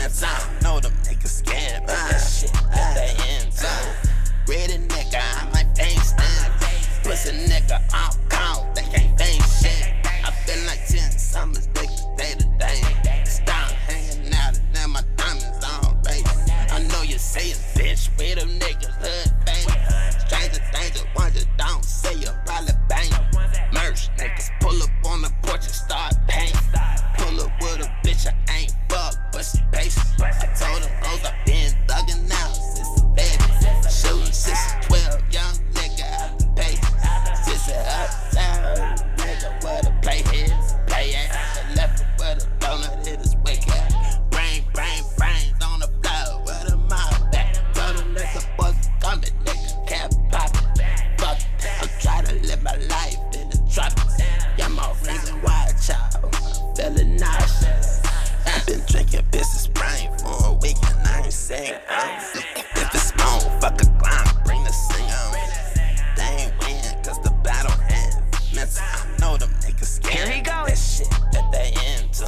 hands on. Know them niggas scared, but that shit that they into. Ready nigga, I like face stand. Pussy nigga, I'm cold, they can't face shit. I feel like 10 summers, niggas day to day. Stop hanging out and now my diamonds on, baby. I know you say it, bitch, with them niggas, hood, baby. Stranger danger, ones that don't say you probably bang. Merch, niggas pull up on the porch and start paying. Pull up with a bitch, I ain't fuck, but she patient. I told them hoes I've been thugging out since a baby. Shooting since a 12, young nigga out the page. Since a uptown, nigga, where the play is, play at. The left where the donut hit his wicked. Brains on the floor, where the mob back. Told them that the boys coming, nigga, can't pop it. Fuck it, I'm trying to live my life in the tropics. Yeah, my reason why, child, I'm feeling nauseous. I've been drinking business brain for a week and I ain't saying if it's small, fuck a clown, bring the sing on. They ain't win, cause the battle ends. I know them niggas scared. Here he goes. That shit that they into.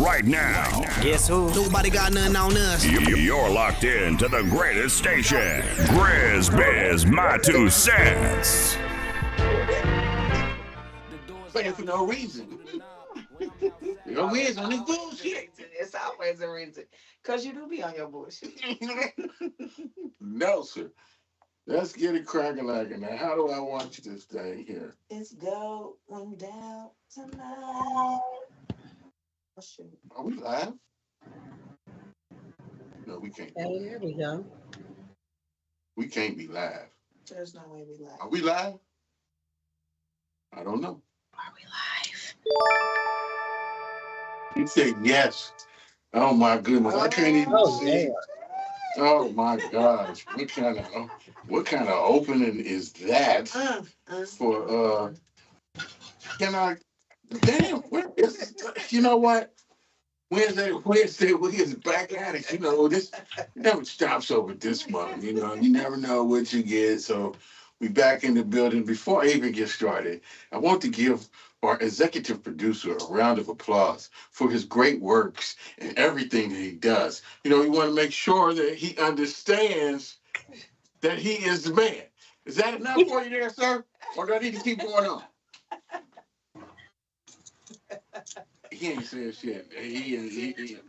Right now, Guess who? Nobody got nothing on us. you're locked in to the greatest station, GRIZZBIZMY2SENSE. Playing for no reason. No reason on this bullshit. It's always a reason. Because you do be on your bullshit. No, sir. Let's get it cracking like it now. How do I want you this thing here? It's going down tonight. Oh, shoot. Are we live? No, we can't. Hey, here we go. We can't be live. There's no way we lie. Are we live? I don't know. Are we live? He said yes. Oh my goodness. I can't even Oh, see. yeah. Oh my gosh. What kind of opening is that for can I damn where is you know what? Wednesday we is back at it. You know, this never stops over this month. You know, you never know what you get. So we back in the building. Before I even get started, I want to give our executive producer a round of applause for his great works and everything that he does. You know, we want to make sure that he understands that he is the man. Is that enough for you there, sir? Or do I need to keep going on? He ain't saying shit. He ain't saying shit.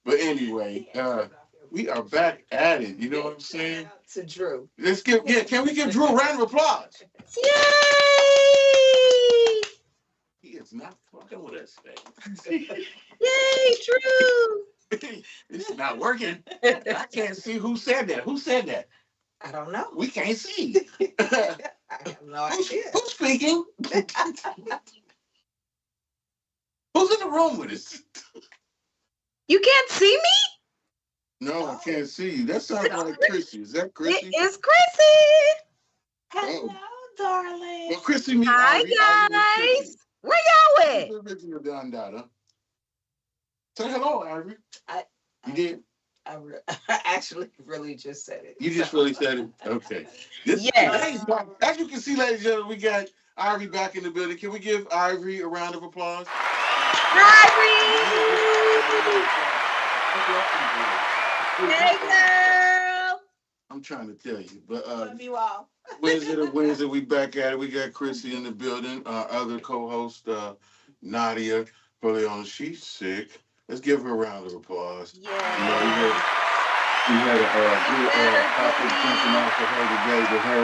But anyway, we are back at it. You know what I'm saying? To Drew. Let's can we give Drew a round of applause? Yay! He is not fucking with us today. Yay, Drew! It's not working. I can't see who said that. Who said that? I don't know. We can't see. I have no idea. Who's speaking? Who's in the room with us? You can't see me? No, I can't see you. That sounds like Crissy. Is that Crissy? It is Crissy. Hello, darling. Well, Crissy, me. Hi, Ivory, guys. Where y'all at? the original Don Dada. Say hello, Ivory. You did? I actually really just said it. You just really said it? Okay. Yes. As you can see, ladies and gentlemen, we got Ivory back in the building. Can we give Ivory a round of applause? Ivory! Hey, girl. I'm trying to tell you, but Love you all. Wednesday, we back at it. We got Crissy in the building. Our other co-host, Nadia, early on, she's sick. Let's give her a round of applause. Yeah. You know, we had a good topic jumping off for her today to her,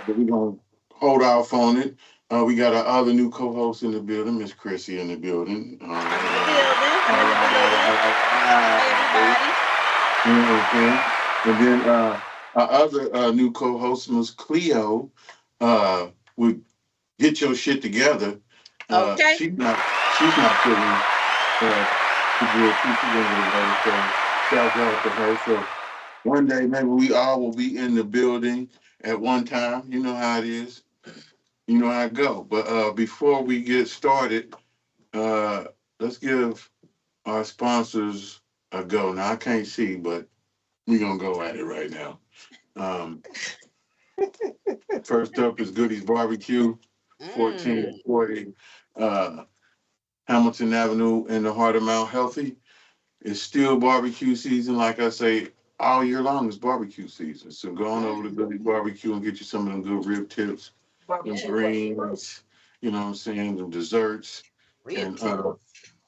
but we're gonna hold off on it. We got our other new co-host in the building, Miss Crissy in the building. And then our other new co-host, Miss Cleo, would get your shit together. Okay. She's not feeling too good. She's so shout out to her. So one day maybe we all will be in the building at one time. You know how it is. You know how it go. But before we get started, let's give our sponsors a go. Now I can't see, but we're gonna go at it right now. First up is Goodies Barbecue, 1440 Hamilton Avenue in the heart of Mount Healthy. It's still barbecue season. Like I say, all year long is barbecue season. So go on over to Goodies Barbecue and get you some of them good rib tips, them greens, you know what I'm saying, them desserts, and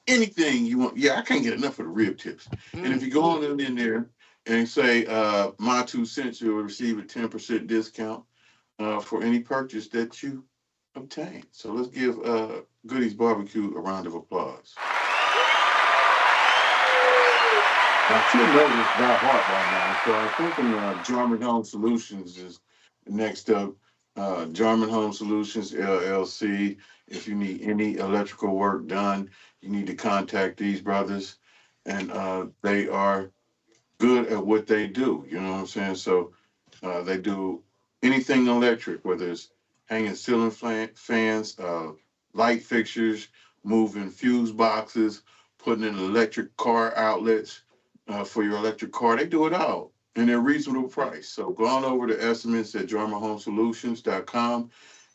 anything you want. Yeah, I can't get enough of the rib tips. And if you go on in there and say my 2 cents, you'll receive a 10% discount for any purchase that you obtain. So let's give Goodies Barbecue a round of applause. I should know this by heart by now, so I'm thinking Jarman Home Solutions is next up. Jarman Home Solutions, LLC. If you need any electrical work done, you need to contact these brothers, and they are good at what they do. You know what I'm saying? So they do anything electric, whether it's hanging ceiling fans, light fixtures, moving fuse boxes, putting in electric car outlets for your electric car. They do it all in a reasonable price. So go on over to estimates at jarmanhomesolutions.com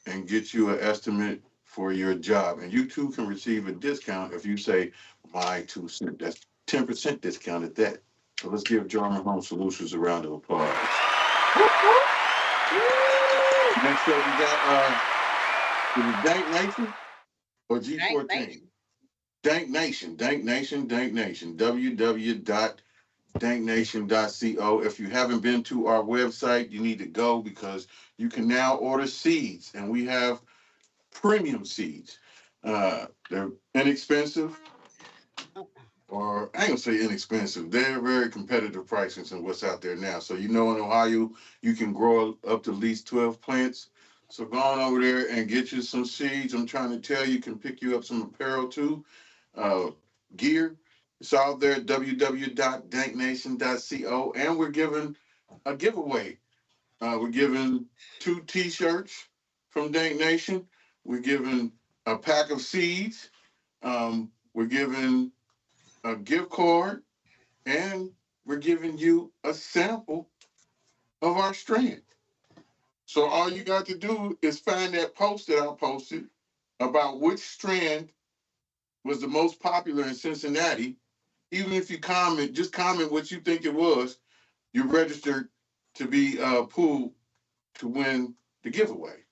and get you an estimate for your job. And you too can receive a discount if you say my 2 cents. That's 10% discount at that. So let's give Jarman Home Solutions a round of applause. Next up, we got is it Dank Nation or G14? Dank Nation, Dank Nation, Dank Nation. www.danknation.co. If you haven't been to our website, you need to go because you can now order seeds, and we have premium seeds. They're inexpensive. Or I ain't gonna say inexpensive. They're very competitive prices in what's out there now. So you know in Ohio you can grow up to at least 12 plants. So go on over there and get you some seeds. I'm trying to tell you, can pick you up some apparel too, gear. It's all there at www.danknation.co. And we're giving a giveaway. We're giving 2 T-shirts from Dank Nation. We're giving a pack of seeds. We're giving a gift card, and we're giving you a sample of our strand. So all you got to do is find that post that I posted about which strand was the most popular in Cincinnati. Even if you comment, just comment what you think it was, you're registered to be pulled to win the giveaway.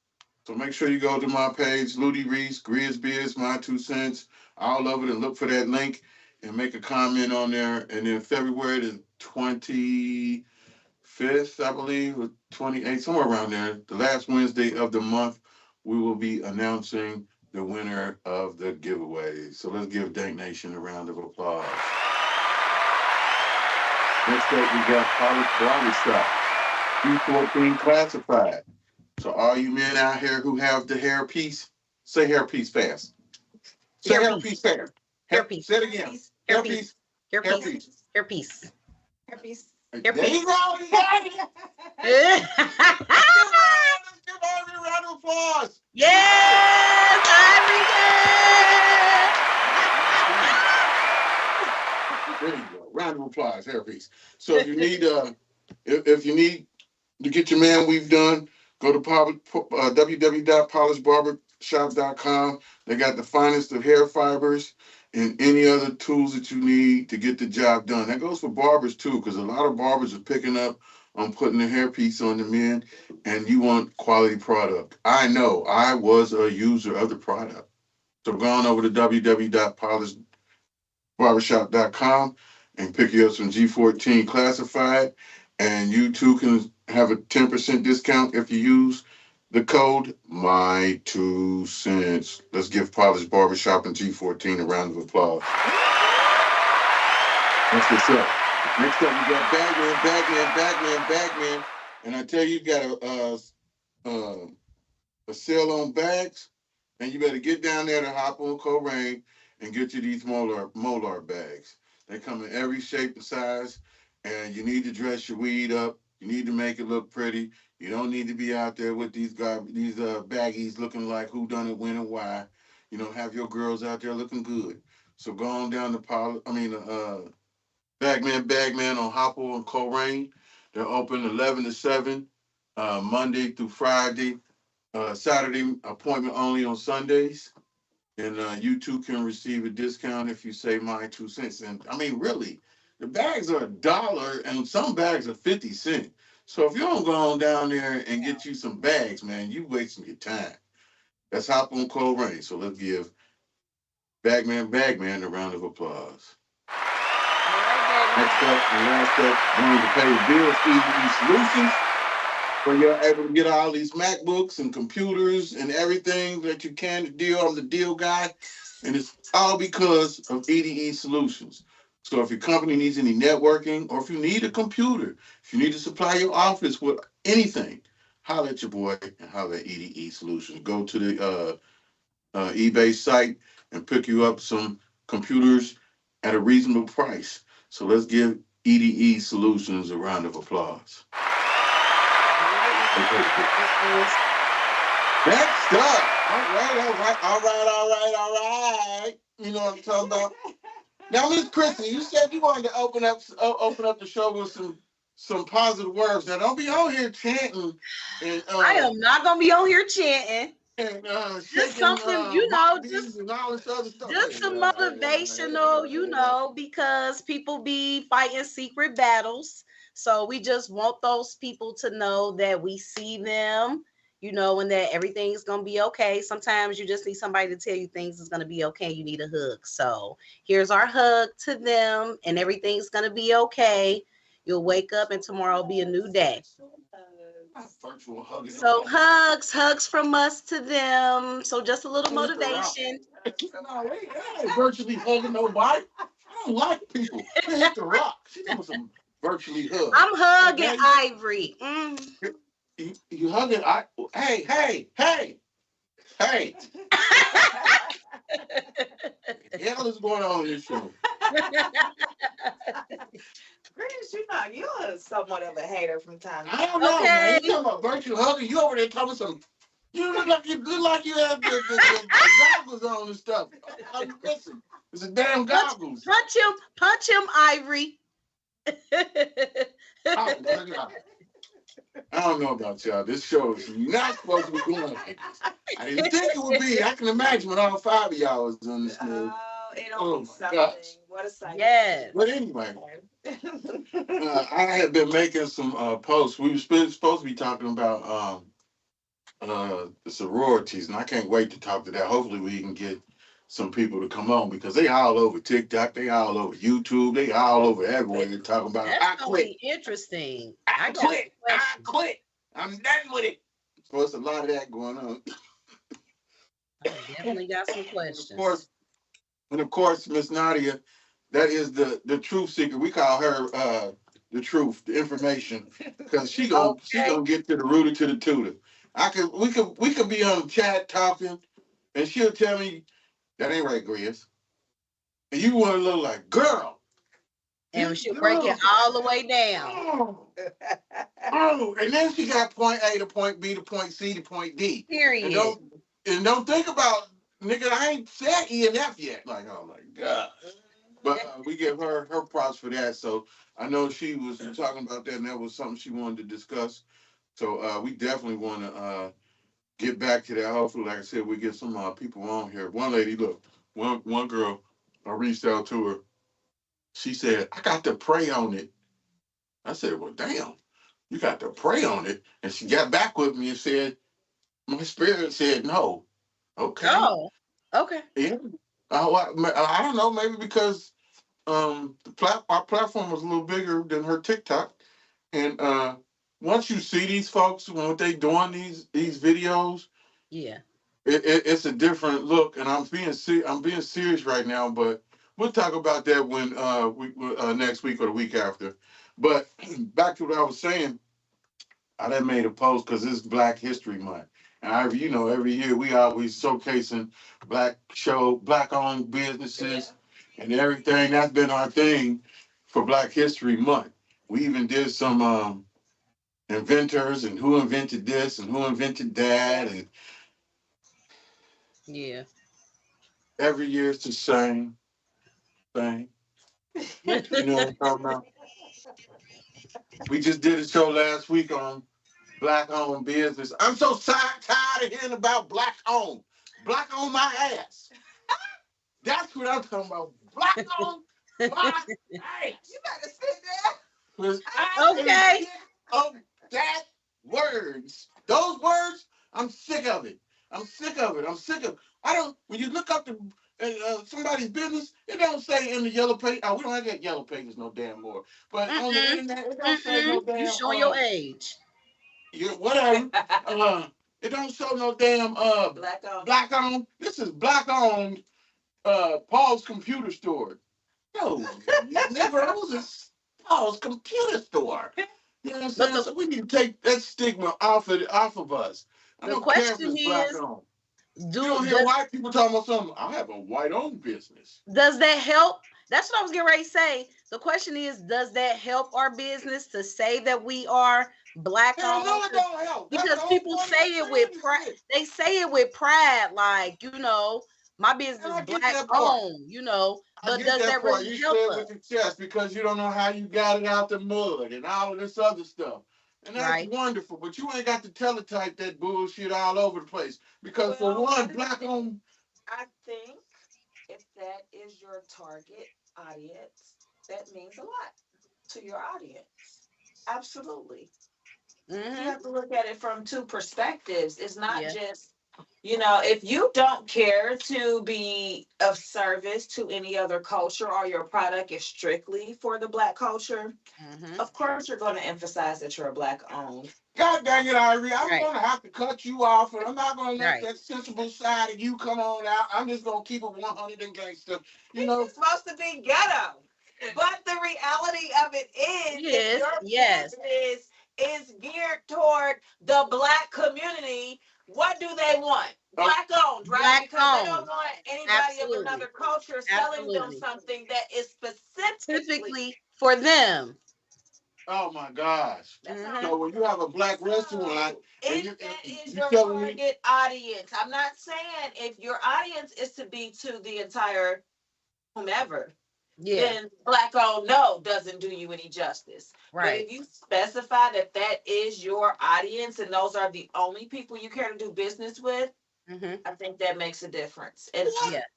So make sure you go to my page, Ludi Reese, GRIZZBIZMY2SENSE, all of it, and look for that link and make a comment on there. And then February the 25th, I believe, or 28th, somewhere around there, the last Wednesday of the month, we will be announcing the winner of the giveaway. So let's give Dank Nation a round of applause. Next up, we got PoweredByUnanimous, G14 Classified. So all you men out here who have the hairpiece, say hairpiece fast. Say hairpiece fast. Hairpiece. Say it again. Hairpiece. Hairpiece. Hairpiece. Hairpiece. There you go. You got it. Yes, Give Ivory a round of applause. Ivory. There you go. Round of applause, hairpiece. So if you need if you need to get your man weave done, go to www.polishbarbershop.com. They got the finest of hair fibers and any other tools that you need to get the job done. That goes for barbers too, because a lot of barbers are picking up on putting the hairpiece on the men, and you want quality product. I know I was a user of the product. So go on over to www.polishbarbershop.com and pick you up some G14 Classified, and you too can have a 10% discount if you use the code my2cents. Let's give Polish Barbershop and G14 a round of applause. That's what's up. Next up, we got Bagman. And I tell you, you got a sale on bags, and you better get down there to Hop on Corain and get you these Molar bags. They come in every shape and size, and you need to dress your weed up. You need to make it look pretty. You don't need to be out there with these baggies looking like who done it, when, and why. You know, have your girls out there looking good. So go on down to Bagman on Hopple and Corain. They're open 11 to 7, Monday through Friday. Saturday appointment only on Sundays. And you too can receive a discount if you say my 2 cents. And I mean, really, the bags are $1 and some bags are 50 cents. So if you don't go on down there and get you some bags, man, you wasting your time. Let's hop on Cold Rain. So let's give Bagman a round of applause. Next up and last up, going to pay the bills, Easy Solutions, where you're able to get all these MacBooks and computers and everything that you can to deal. I'm the deal guy, and it's all because of EDE Solutions. So if your company needs any networking, or if you need a computer, if you need to supply your office with anything, holler at your boy and holler at EDE Solutions. Go to the eBay site and pick you up some computers at a reasonable price. So let's give EDE Solutions a round of applause. Next up. All right. You know what I'm talking about. Now, Miss Crissy, you said you wanted to open up the show with some positive words. Now, don't be on here chanting. And, I am not gonna be on here chanting. And, just something, just and all this other stuff. Just some motivational, because people be fighting secret battles. So we just want those people to know that we see them, and that everything's going to be okay. Sometimes you just need somebody to tell you things is going to be okay. You need a hug. So here's our hug to them, and everything's going to be okay. You'll wake up and tomorrow will be a new day. So hugs from us to them. So just a little motivation. I ain't virtually hugging nobody. I don't like people. They hit the rock. She doing some virtually hug. I'm hugging Ivory. You hugging? Hey. What the hell is going on in this show? You're somewhat of a hater from time to time. I don't know, man. You talking about virtual hugging? You over there talking some? You look like you have the goggles on and stuff. Listen, it's a damn goggles. Punch him, Ivory. I don't know about y'all. This show is not supposed to be going like this. I didn't think it would be. I can imagine when all 5 of y'all was on this movie. It'll be something. Gosh. What a sight. Yes. But anyway, I had been making some posts. We were supposed to be talking about the sororities, and I can't wait to talk to that. Hopefully we can get some people to come on, because they all over TikTok, they all over YouTube, they all over everywhere. They're talking about That's gonna be interesting. I quit. I'm done with it. So it's a lot of that going on. I definitely got some questions. Of course, Miss Nadia, that is the truth seeker. We call her the truth, the information, because she gonna get to the rooter to the tutor. We could be on chat talking, and she'll tell me that ain't right, Grizz. And you want to look like, girl. And she'll break it all the way down. And then she got point A to point B to point C to point D. Period. And don't think about, nigga, I ain't said E and F yet. Like, oh my God. But we give her props for that. So I know she was talking about that, and that was something she wanted to discuss. So we definitely want to get back to that. Hopefully, like I said, we get some people on here. One lady, look, one girl, I reached out to her. She said, I got to pray on it. I said, well, damn, you got to pray on it. And she got back with me and said, my spirit said no. Okay. Oh, okay. Yeah. I don't know, maybe because our platform was a little bigger than her TikTok. And once you see these folks, what they doing these videos, yeah, it's a different look. And I'm being serious right now, but we'll talk about that when next week or the week after. But back to what I was saying, I done made a post because it's Black History Month. And every year we always showcasing Black-owned businesses and everything. That's been our thing for Black History Month. We even did some inventors and who invented this and who invented that. And yeah, every year it's the same thing. You know what I'm talking about? We just did a show last week on black-owned business. I'm so tired of hearing about black-owned. Black-owned my ass. That's what I'm talking about. Black-owned my ass. You better sit there. Because I Okay. am sick of that words. Those words, I'm sick of it. I'm sick of it. I'm sick of. I don't. When you look up somebody's business, it don't say in the yellow page. Oh, we don't have that yellow pages no damn more. But on the internet, it don't say no damn. You showing your age. Whatever. It don't show no damn Black owned. black owned. This is black owned. Paul's computer store. No, Negroes is Paul's computer store. You know what I'm saying? So we need to take that stigma off of us. I The don't care if question it's black is, owned. You don't hear white people talking about something. I have a white-owned business. does that help? That's what I was getting ready to say. The question is, does that help our business to say that we are black owned? No, it don't help. Because people say it with pride. They say it with pride, like, you know, my business is black owned, you know. But does that really help us? With your chest because you don't know how you got it out the mud and all of this other stuff. And that's wonderful, but you ain't got to teletype that bullshit all over the place. Because for one, black owned. I think if that is your target audience, that means a lot to your audience. Absolutely. You have to look at it from two perspectives. It's not just, you know, if you don't care to be of service to any other culture or your product is strictly for the black culture, of course you're going to emphasize that you're a black owned. God dang it, Ivory, I'm going to have to cut you off, and I'm not going to let that sensible side of you come on out. I'm just going to keep it 100 and gangster. You know, it's supposed to be ghetto. But the reality of it is, if your business is geared toward the black community, what do they want? Black owned, right? Black because owned. They don't want anybody of another culture selling them something that is specifically for them. Oh my gosh. So when you have a black restaurant, if that is your target audience, I'm not saying if your audience is to be to the entire whomever, then black owned doesn't do you any justice. But if you specify that that is your audience and those are the only people you care to do business with, I think that makes a difference. And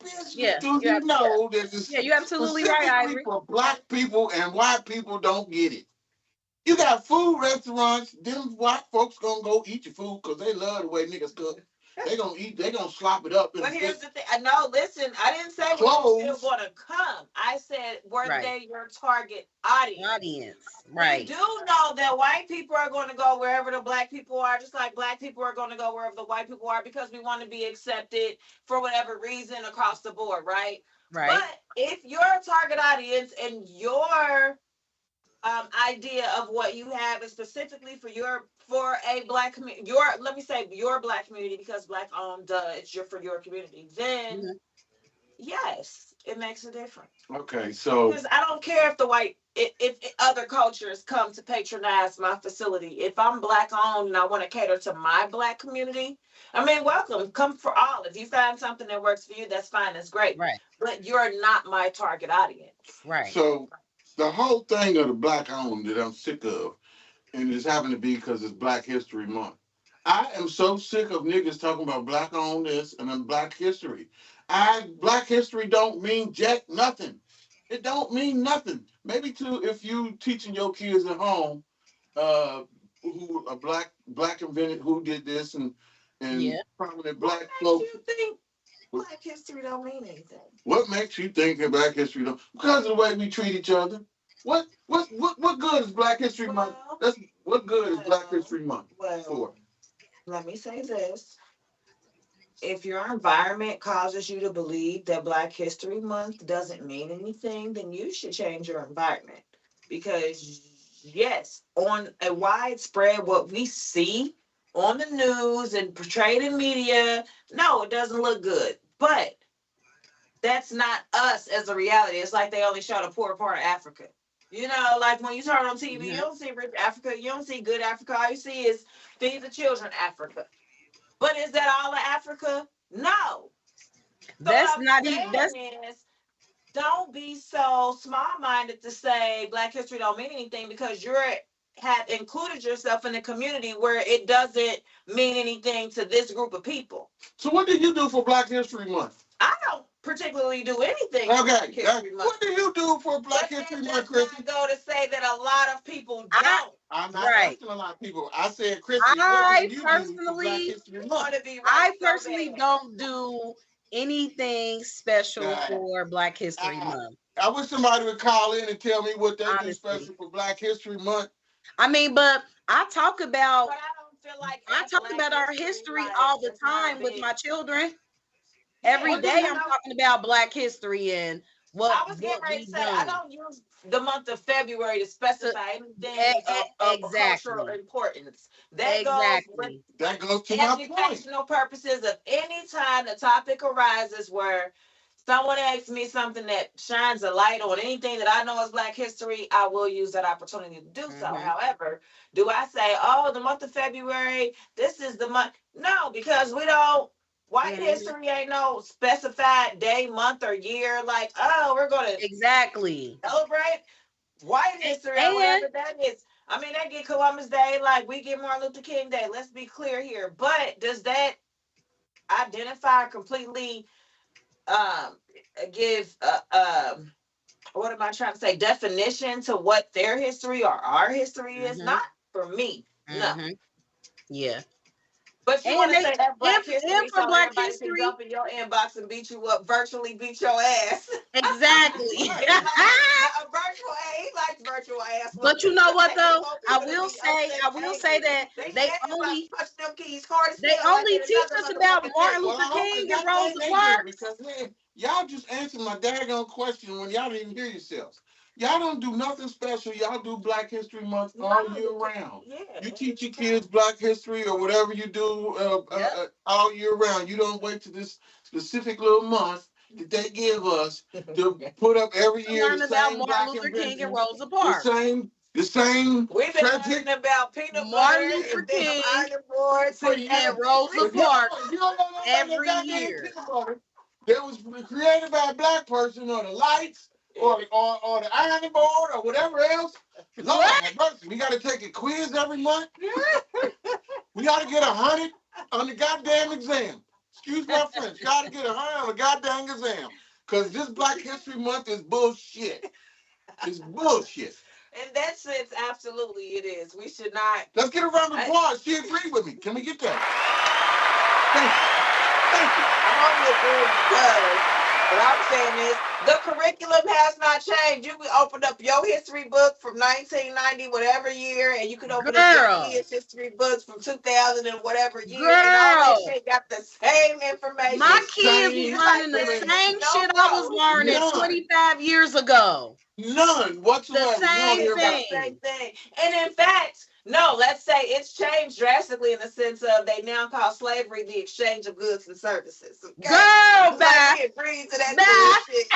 do you know that you're absolutely right, Ivory. For black people and white people don't get it. You got food restaurants, them white folks gonna go eat your food because they love the way niggas cook. They gonna eat, they gonna slop it up. But here's the thing. No, listen, I didn't say we're still gonna come. I said were they your target audience? We do know that white people are gonna go wherever the black people are, just like black people are gonna go wherever the white people are because we want to be accepted for whatever reason across the board, right? But if your target audience and your idea of what you have is specifically for a black community, your black community, because black owned, it's for your community, then yes, it makes a difference. Okay, so because I don't care if other cultures come to patronize my facility. If I'm black owned and I want to cater to my black community, I mean, welcome, come for all. If you find something that works for you, that's fine, that's great. But you're not my target audience. So the whole thing of the black owned that I'm sick of, and it's happened to be because it's Black History Month. I am so sick of niggas talking about black owned this and then black history. Black history don't mean jack nothing. It don't mean nothing. Maybe if you teaching your kids at home, who a black invented who did this and prominent black folks. You think black history don't mean anything? What makes you think that black history don't? Because of the way we treat each other. What good is Black History Month? What good is Black History Month for? Let me say this. If your environment causes you to believe that Black History Month doesn't mean anything, then you should change your environment. Because yes, on a widespread, what we see on the news and portrayed in media, no, it doesn't look good. But that's not us as a reality. It's like they only showed a poor part of Africa. You know, like when you turn on TV, you don't see rich Africa, you don't see good Africa. All you see is feed the children Africa. But is that all of Africa? No. That's not even. Don't be so small-minded to say Black history don't mean anything because you're have included yourself in a community where it doesn't mean anything to this group of people. So what did you do for Black History Month? I don't particularly do anything for Black Okay, History Month. what do you do for Black But History then Month, does Crissy? not go to say that a lot of people don't. I'm not Right. asking a lot of people. I said, Crissy, what I do you do for Black personally, History Month? Want to be right I so personally bad. don't do anything special Nah. for Black History Ah. Month. I wish somebody would call in and tell me what they do Honestly. special for Black History Month. I mean, but I talk about But I don't feel like I as talk Black about our history, history like, all the it's not time with big. my children. Every Yeah, day you I'm know, talking about Black history and what I was getting ready to we've say I done. don't use the month of February to specify anything of cultural Exactly. importance. That goes with Exactly. That goes to my point. educational purposes. Of any time the topic arises where someone asks me something that shines a light on anything that I know is Black history, I will use that opportunity to do so. Mhm. However, do I say, oh, the month of February, this is the month? No, because we don't. White Mhm. history ain't no specified day, month, or year. Like, oh, we're gonna Exactly. celebrate white history or And whatever that is. I mean, they get Columbus Day, like we get Martin Luther King Day. Let's be clear here. But does that identify completely? Give what am I trying to say? Definition to what their history or our history is? Mhm. Not for me. No. Mhm. Yeah. But you And want to they say that Black and history for so Black everybody can history, jump in your inbox and beat you up, virtually beat your ass. exactly. A virtual ass, he likes virtual ass. But you know what though? I People to will be say upset that They they said only about touch them keys hard as they hell like only in teach another us about motherfucking Martin thing. Luther Well, I hope King that and Rosa thing they do, Parks. because man, y'all just answered my daggone question when y'all didn't hear yourselves. Y'all don't do nothing special. Y'all do Black History Month all year round. Yeah. You teach your kids Black history or whatever you do Yep. all year round. You don't wait to this specific little month that they give us to put up every year Learn the about same Martin Black Luther King and invention, Rosa the Parks. same We've been tragic. learning about peanut Martin butter Luther and damn King iron boards For and years. and Rosa But Parks you don't know nothing about every that goddamn year. peanut butter that was created by a black person, or the lights, or the ironing board, or whatever else. Lord What? have mercy. We got to take a quiz every month. We got to get 100 on the goddamn exam. Excuse my French. Got to get 100 on the goddamn exam. Because this Black History Month is bullshit. It's bullshit. in that sense, absolutely it is. We should not. Let's get a round of applause. She agreed with me. Can we get that? Thank you. Thank you. I'm only agreeing because what I'm saying is the curriculum has not changed. You can open up your history book from 1990, whatever year, and you can open up your Girl. kids' history books from 2000 and whatever year, and all that Girl. shit got the same information. My kids Same was learning the information. same No shit I was growth. learning None. 25 years ago. None whatsoever. The You don't same hear about thing. Same thing. And in fact, no, let's say it's changed drastically in the sense of they now call slavery the exchange of goods and services. Okay? Girl, It's bye. like we agreed to that bullshit.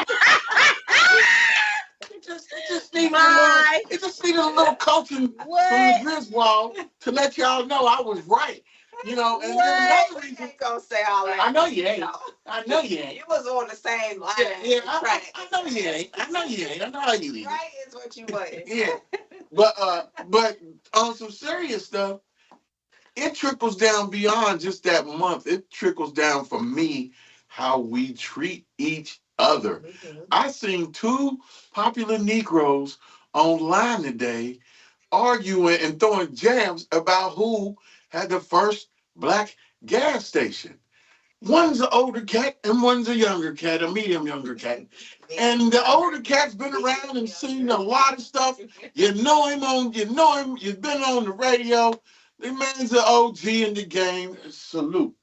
It just needed Bye. it just needed a little coaching from the What? Griswold to let y'all know I was right. You know, and then What? another You reason. ain't gonna say all that. I know you ain't. No. I know you ain't. You was on the same line. Yeah, Right. I know you ain't. I know you ain't. I know how you is. Right is what you was. Yeah. But on some serious stuff, it trickles down beyond just that month. It trickles down for me how we treat each other. Mhm. I seen two popular Negroes online today arguing and throwing jabs about who had the first black gas station. One's an older cat and one's a younger cat, a medium younger cat. And the older cat's been around and seen a lot of stuff. You know him, you've been on the radio. The man's an OG in the game. Salute.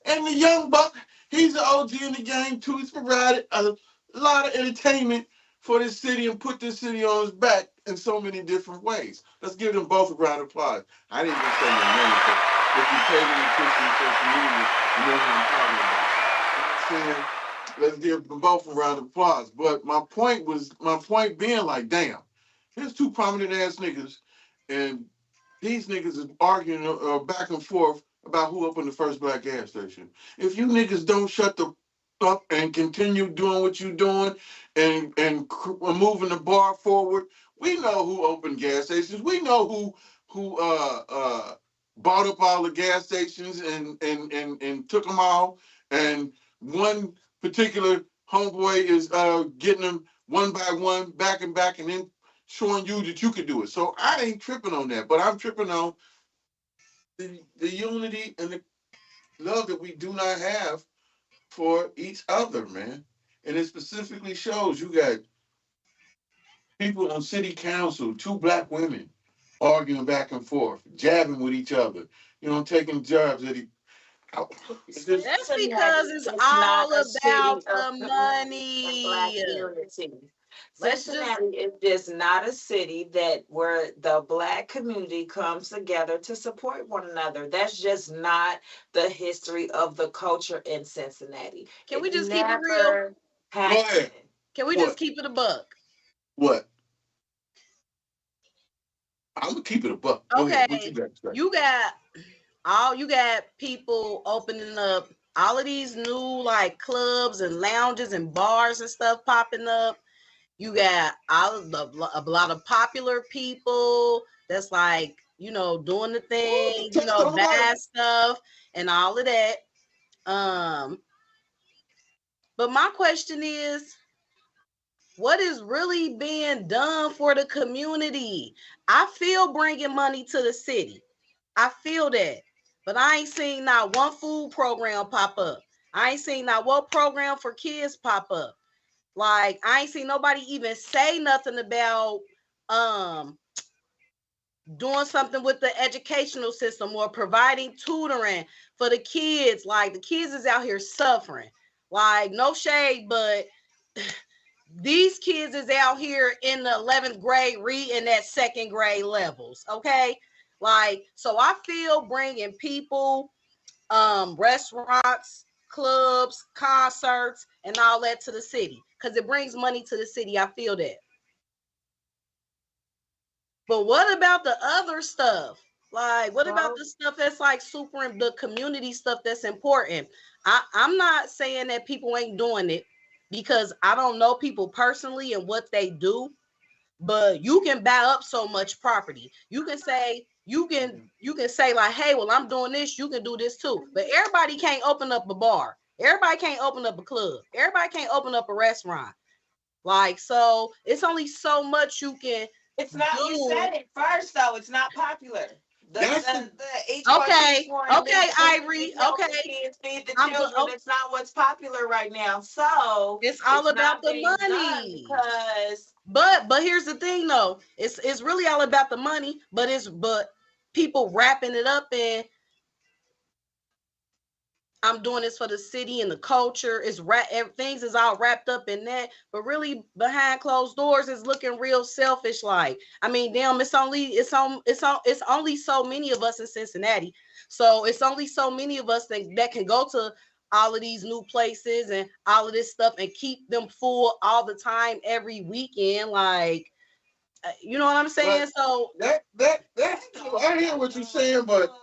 And the young buck, he's an OG in the game too. He's provided a lot of entertainment for this city and put this city on his back in so many different ways. Let's give them both a round of applause. I didn't even say your name, but if you pay me attention to social media, you know who I'm talking about. You know what I'm saying? Let's give them both a round of applause. But my point being like, damn, here's two prominent ass niggas, and these niggas is arguing back and forth about who opened the first black gas station. If you niggas don't shut the up and continue doing what you're doing and moving the bar forward, We know who opened gas stations. We know who bought up all the gas stations and took them all. And one particular homeboy is getting them one by one, back and back, and then showing you that you could do it. So I ain't tripping on that, but I'm tripping on the unity and the love that we do not have for each other, man. And it specifically shows you got people on city council, two black women arguing back and forth, jabbing with each other, taking jabs at each other. That's because it's all about the money. Cincinnati is just not a city where the black community comes together to support one another. That's just not the history of the culture in Cincinnati. Can we just keep it real? Can we just keep it a buck? What? I'm gonna keep it a buck. Okay, you got people opening up all of these new like clubs and lounges and bars and stuff popping up. You got a lot of popular people that's like, doing the thing, bad stuff and all of that. But my question is, what is really being done for the community? I feel bringing money to the city. I feel that. But I ain't seen not one food program pop up. I ain't seen not one program for kids pop up. Like, I ain't seen nobody even say nothing about doing something with the educational system or providing tutoring for the kids. Like, the kids is out here suffering. Like, no shade, but these kids is out here in the 11th grade reading at 2nd grade levels, okay? Like, so I feel bringing people, restaurants, clubs, concerts, and all that to the city because it brings money to the city. I feel that. But what about the other stuff? Like, what about the stuff that's like the community stuff that's important? I'm not saying that people ain't doing it because I don't know people personally and what they do, but you can buy up so much property. You can say like, hey, well, I'm doing this, you can do this too. But everybody can't open up a bar. Everybody can't open up a club. Everybody can't open up a restaurant. Like, so it's only so much you can. It's not. You said it first, though. It's not popular. Okay, Ivory. Okay, feed the children. It's not what's popular right now. So it's all about the money. But here's the thing, though. It's really all about the money. But people wrapping it up in, I'm doing this for the city and the culture. Things is all wrapped up in that, but really behind closed doors is looking real selfish. Like, I mean, damn, it's only so many of us in Cincinnati, so it's only so many of us that can go to all of these new places and all of this stuff and keep them full all the time every weekend. Like, you know what I'm saying? But so I hear what you're saying, but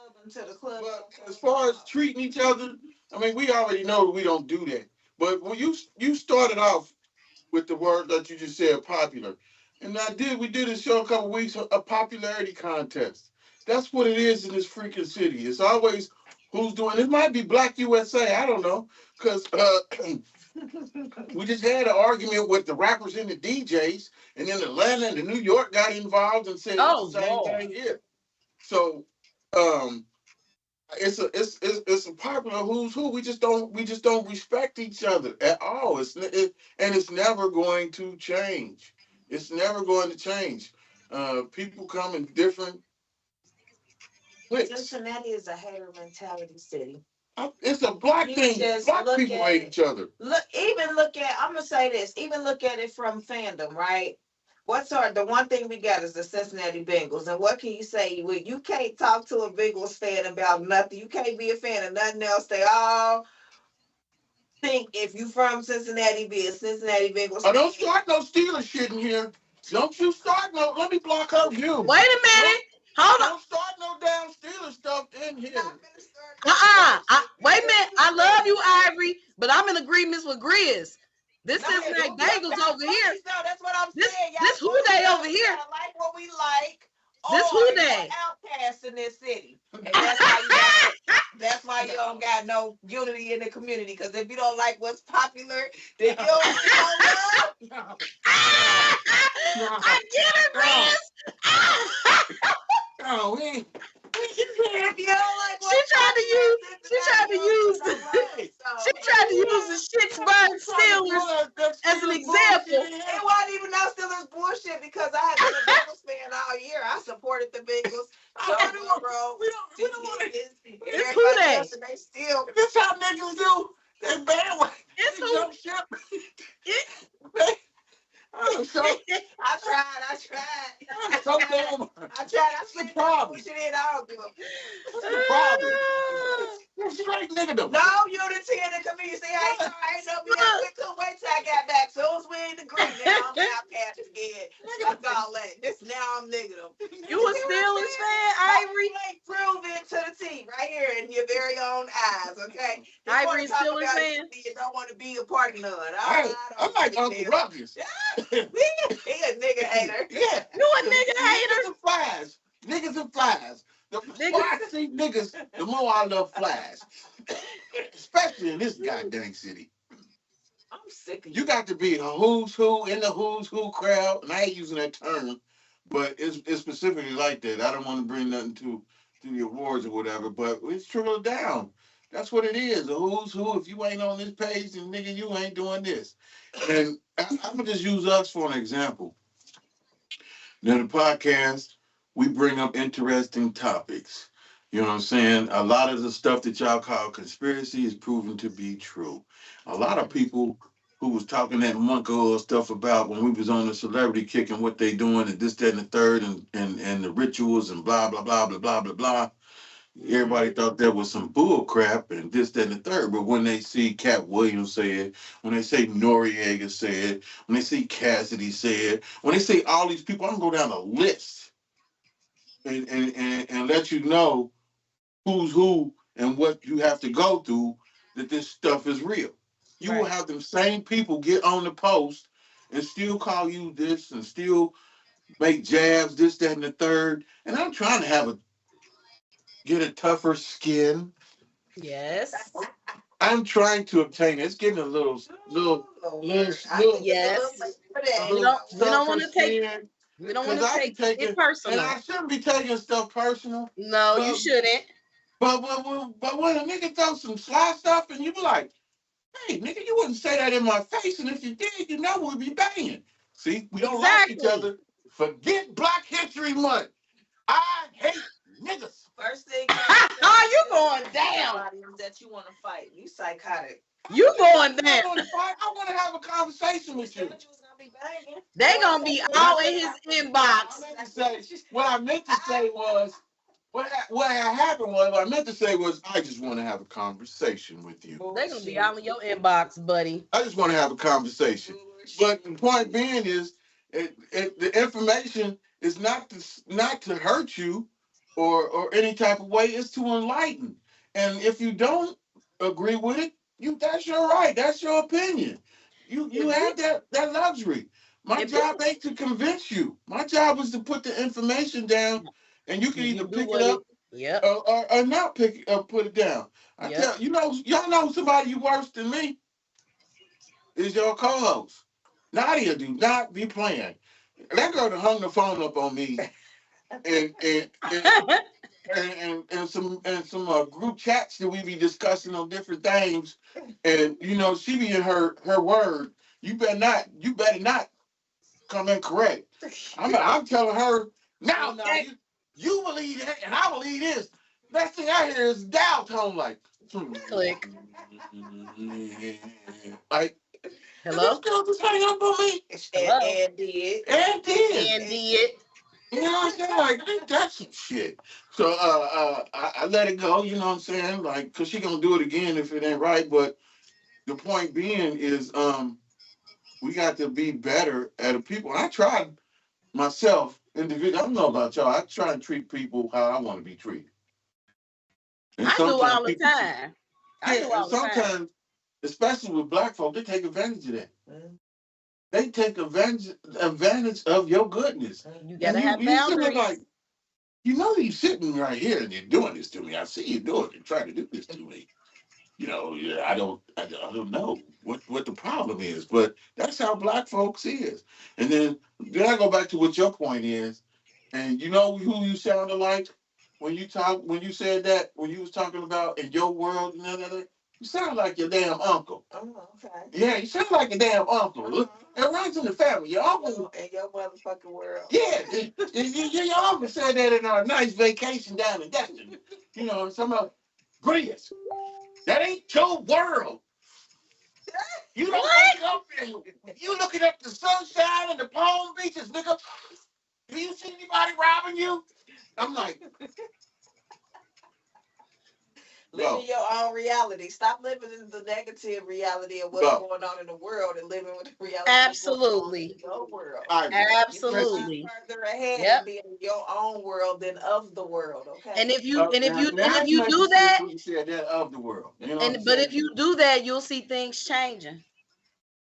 as far as treating each other, I mean, we already know we don't do that. But when you started off with the word that you just said, popular, and we did a show a couple weeks, a popularity contest. That's what it is in this freaking city. It's always who's doing. It might be Black USA. I don't know, because we just had an argument with the rappers and the DJs, and then Atlanta and New York got involved and said the same thing here. So. It's a popular who's who. We just don't respect each other at all. And it's never going to change. It's never going to change. People come in different. Cincinnati is a hater mentality city. It's a black thing. Black people hate each other. I'm gonna say this. Even look at it from fandom, right? The one thing we got is the Cincinnati Bengals. And what can you say? You can't talk to a Bengals fan about nothing. You can't be a fan of nothing else. They all think if you from Cincinnati, be a Cincinnati Bengals fan. Don't start no Steelers shit in here. Don't you start no. Let me block her view. Wait a minute. Hold on. Don't start no damn Steelers stuff in here. Wait a minute. I love you, Ivory, but I'm in agreement with Grizz. This No, is like bagels over here. No, that's what I'm saying. This who they over here. Like what we like. This who they outcasts in this city. And that's why you don't got no unity in the community. Because if you don't like what's popular, then you don't love. I get it, Grizz. No, we If you don't like She tried to use the Pittsburgh Steelers as an example. It wasn't even no Steelers bullshit because I had been a Bengals fan all year. I supported the Bengals. So, bro, we don't want to. It's who they? They still. This how niggas do. They bandwagon. It's They who. jump ship. I tried. So damn. I tried. That's the problem. Push it in. I don't give a. What's the problem? You're straight nigga though. No unity in the community. See, I ain't know we couldn't wait till I got back. So it was we in the green. Now I'm outcast again. Fuck all that. This now I'm negative. You a Steelers fan, Ivory? Prove it to the team right here in your very own eyes, okay? Ivory Steelers fan. You don't want to be a part of none. I'm like Uncle Ruckus. He a nigga hater. Yeah. You a nigga hater? Niggas and flies. The more I see niggas, the more I love flies. Especially in this goddamn city. I'm sick of you. You got to be a who's who in the who's who crowd. And I ain't using that term, but it's specifically like that. I don't want to bring nothing to the awards or whatever, but it's trickled down. That's what it is. A who's who. If you ain't on this page, then nigga, you ain't doing this. And I'm going to just use us for an example. Now, the podcast, we bring up interesting topics. You know what I'm saying? A lot of the stuff that y'all call conspiracy is proven to be true. A lot of people who was talking that monk-oil stuff about when we was on the celebrity kick and what they doing and this, that, and the third and the rituals and blah, blah, blah, blah, blah, blah, blah. Everybody thought that was some bull crap and this, that, and the third. But when they see Cat Williams say it, when they say Noriega say it, when they see Cassidy say it, when they say all these people, I'm going to go down a list and let you know who's who and what you have to go through that this stuff is real. You will have them same people get on the post and still call you this and still make jabs, this, that, and the third. And I'm trying to get a tougher skin. Yes. I'm trying to obtain it. It's getting a little yes. We don't want to take it personal. And I shouldn't be taking stuff personal. No, you shouldn't. But when a nigga throw some sly stuff and you be like, hey, nigga, you wouldn't say that in my face. And if you did, you know we'd be banging. See, we don't like each other. Forget Black History Month. I hate niggas. First thing you going down. That you want to fight. You psychotic. You going down. I want to have a conversation with you. They gonna be all in his inbox. What I meant to say was, what I meant to say was, I just want to have a conversation with you. They gonna be all in your inbox, buddy. I just want to have a conversation. But the point being is, the information is not to hurt you or any type of way. It's to enlighten. And if you don't agree with it, that's your right. That's your opinion. You have that luxury. My job ain't to convince you. My job is to put the information down, and you can either pick it up or not put it down. Y'all know somebody worse than me is your co-host. Nadia do not be playing. That girl hung the phone up on me and some group chats that we be discussing on different things, and she be in her word. You better not come in correct. I'm telling her now you believe that and I believe this. Next thing I hear is dial tone like click. Like, hello? This girl just hang up on me. And did. You know what I'm saying? Like, ain't that some shit? So I let it go, you know what I'm saying? Like, because she going to do it again if it ain't right. But the point being is we got to be better at the people. And I tried myself individually. I don't know about y'all. I try and treat people how I want to be treated. And I do all the time. Sometimes especially with black folk, they take advantage of that. They take advantage of your goodness. You gotta And have you sitting there boundaries. like, you know, you're sitting right here and you're doing this to me. I see you doing it, trying to do this to me. You know, yeah, I don't know what the problem is, but that's how black folks is. And then I go back to what your point is, and you know who you sounded like when you said that when you was talking about in your world and other. You sound like your damn uncle. Oh, okay. Yeah, you sound like your damn uncle. Look, it runs in the family. Your uncle in your motherfucking world. yeah, your uncle said that in our nice vacation down in Destiny. You know, some of Grizz. That ain't your world. You don't wake up and you looking at the sunshine and the palm beaches, nigga. Do you see anybody robbing you? I'm like, Living your own reality. Stop living in the negative reality of what's going on in the world and living with the reality Absolutely. of your world. Absolutely. You're further ahead and be in your own world than of the world. Okay. And if you do that, you said that of the world. You know but if you do that, you'll see things changing.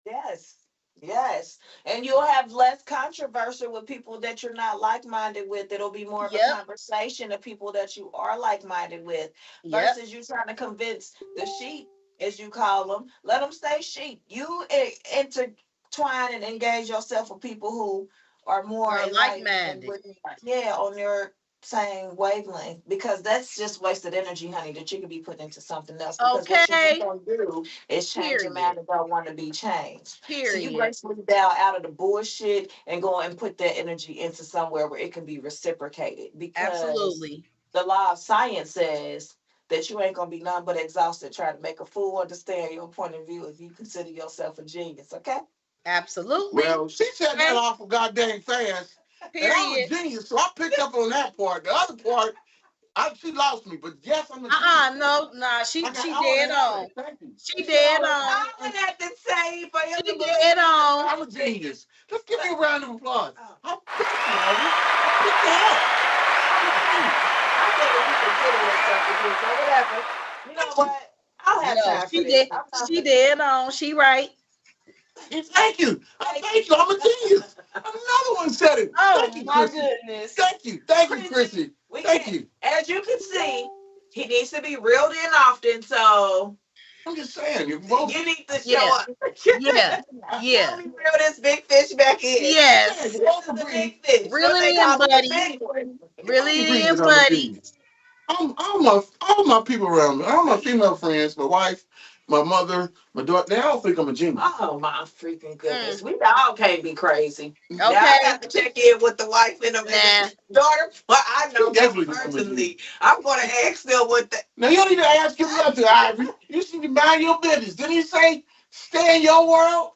Yes. Yes. And you'll have less controversy with people that you're not like-minded with. It'll be more of a conversation of people that you are like-minded with versus you trying to convince the sheep, as you call them. Let them stay sheep. You intertwine and engage yourself with people who are more like-minded. On your same wavelength, because that's just wasted energy, honey, that you could be put into something else. Because what you're going to do is change a man that don't want to be changed. So you gracefully bow out of the bullshit and go and put that energy into somewhere where it can be reciprocated. Because the law of science says that you ain't going to be none but exhausted trying to make a fool understand your point of view if you consider yourself a genius, okay? Absolutely. Well, she said that awful goddamn fast. And I'm a genius, so I picked up on that part. The other part, she lost me, but yes, I'm a genius. She dead on. She dead on. I would have to say for you. She dead on. I'm a genius. Let's give me a round of applause. I'm picked her up. I said if you can get it or something, so whatever. You know what? I'll have time for this. She dead on. She right. Thank you. Thank you. I'm a genius. Another one said it. Oh, my goodness. Thank you. Thank you, Crissy. Thank you. As you can see, he needs to be reeled in often, so I'm just saying. You need to show up. Yeah. Let me reel this big fish back in. Yes. Reel it in, buddy. Reel it in, buddy. All my people around me, all my female friends, my wife, my mother, my daughter, they all think I'm a genius. Oh my freaking goodness. We all can't be crazy. Okay. Now I have to check in with the wife and the daughter. Well, I know them personally. I'm going to ask them what the... Now, you don't need to ask him nothing, Ivory. You need to mind your business. Didn't he say, stay in your world?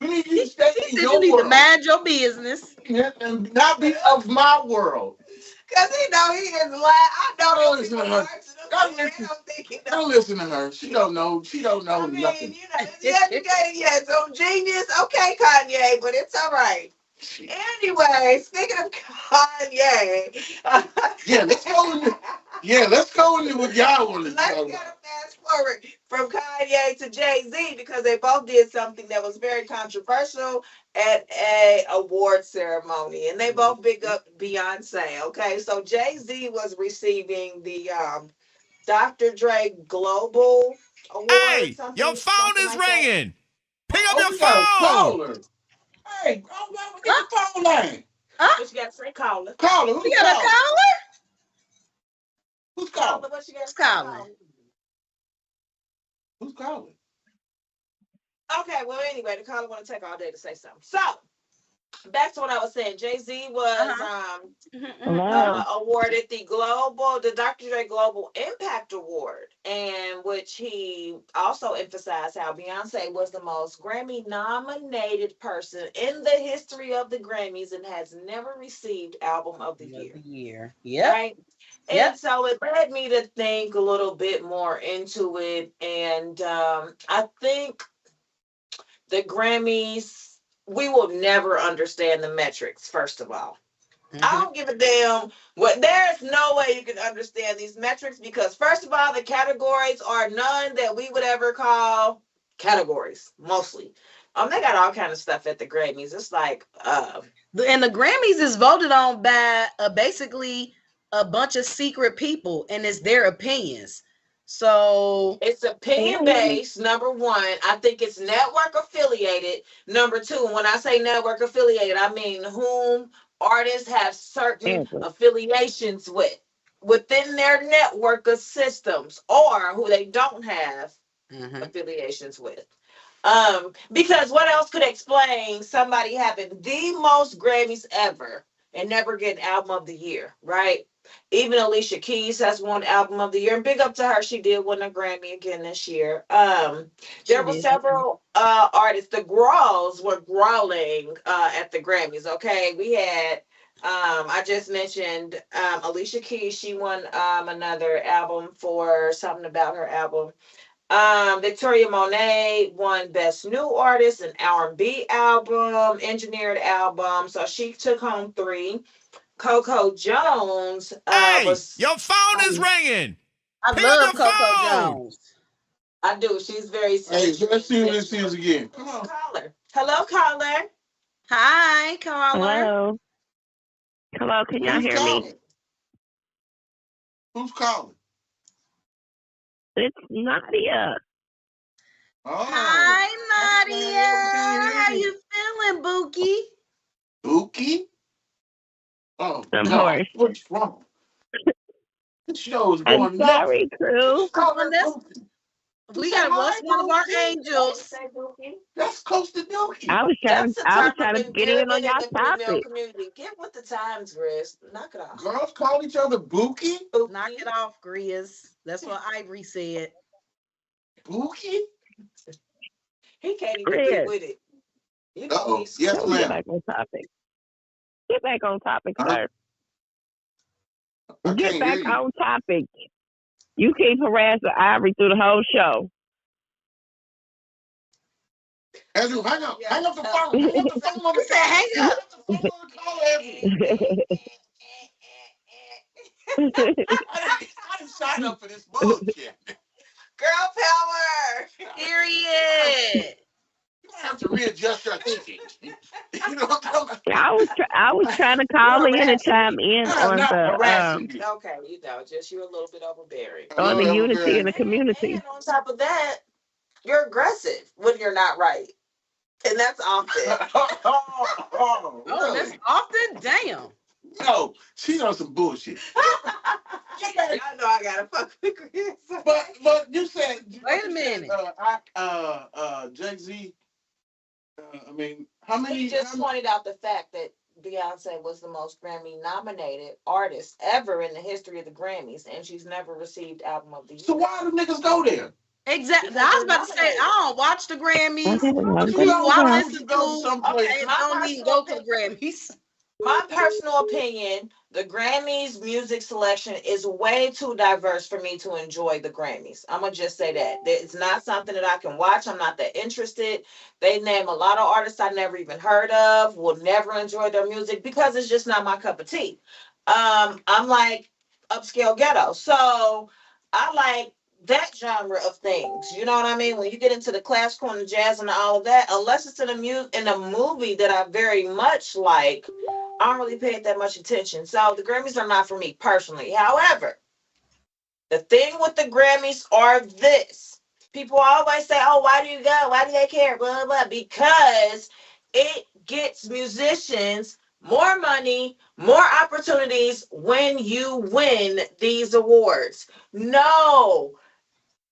We need you to stay in your world. You need to mind your business. And not be of my world. Because he know he is lying. I know don't listen to her. Don't listen to her. She don't know. She don't know nothing. You know, educated yet. So genius. Okay, Kanye, but it's all right. Anyway, speaking of Kanye. Let's go into what y'all want to talk about. Let's fast forward from Kanye to Jay-Z because they both did something that was very controversial at a award ceremony, and they both big up Beyonce. Okay, so Jay-Z was receiving the Dr. Dre Global Award. Hey, your phone is ringing. Pick up your phone. Hey, get the phone line. What you got to say, caller? Caller, you got a caller? Who's calling? What you got to say, caller? Who's calling? Okay, well, anyway, the caller want to take all day to say something. So, back to what I was saying. Jay-Z was awarded the Dr. Dre Global Impact Award, and which he also emphasized how Beyonce was the most Grammy-nominated person in the history of the Grammys and has never received Album of the Year. Yeah. Right? And so it led me to think a little bit more into it, and I think the Grammys, we will never understand the metrics, first of all. I don't give a damn there's no way you can understand these metrics because first of all, the categories are none that we would ever call categories mostly. They got all kind of stuff at the Grammys. It's like and the Grammys is voted on by basically a bunch of secret people, and it's their opinions. So it's opinion based. Number one, I think it's network affiliated. Number two, when I say network affiliated, I mean whom artists have certain affiliations with within their network of systems, or who they don't have affiliations with. Because what else could explain somebody having the most Grammys ever and never getting album of the year, right? Even Alicia Keys has won album of the year, and big up to her. She did win a Grammy again this year. There were several artists. The Growls were growling at the Grammys. Okay, we had I just mentioned Alicia Keys. She won another album for something about her album. Victoria Monet won Best New Artist, an R&B album, engineered album. So she took home 3. Coco Jones your phone is ringing. I love Coco Jones. I do. She's very sweet. Hey, let's see who this is again. Come on. Caller. Hello, caller. Hi, caller. Hello, can y'all hear me? Who's calling? It's Nadia. Oh. Hi, Nadia. How you feeling, Bookie? Bookie? Oh, God. What's wrong? This show is going nuts. I'm sorry, crew. We got one of our angels. That's close to Dookie. I was trying to get in on y'all topic. Get with the times, Grizz. Knock it off. Girls call each other Bookie? Knock it off, Grizz. That's what Ivory said. Bookie? He can't even get with it. Uh-oh. Yes, ma'am. Get back on topic. Get back on topic, sir. Get back on topic. You keep harassing Ivory through the whole show. Andrew, hang up. Hang up the phone. Hang up the phone on the phone. Hang up the phone on the call, Andrew. I didn't sign up for this bullshit. Girl power. Period. You have to readjust your thinking. You know what I'm talking about? I was trying to call in and chime in on the okay, just you're a little bit overbearing. On the unity in the community. And on top of that, you're aggressive when you're not right. And that's often. Oh, that's often? Damn. No, she's on some bullshit. I know I gotta fuck with Chris. But you said wait a minute. Jay-Z. I mean, how many? He just pointed out the fact that Beyonce was the most Grammy-nominated artist ever in the history of the Grammys, and she's never received Album of the Year. So why do niggas go there? Exactly. I was about to say, I don't watch the Grammys. I listen to someplace. I don't even go to the Grammys. My personal opinion, the Grammys music selection is way too diverse for me to enjoy the Grammys. I'm going to just say that. It's not something that I can watch. I'm not that interested. They name a lot of artists I never even heard of, will never enjoy their music because it's just not my cup of tea. I'm like upscale ghetto. So I like that genre of things. You know what I mean? When you get into the classical and the jazz and all of that, unless it's in a movie that I very much like, I don't really pay it that much attention. So the Grammys are not for me personally. However, the thing with the Grammys are this. People always say, oh, why do you go? Why do they care? Blah, blah, blah. Because it gets musicians more money, more opportunities when you win these awards. No,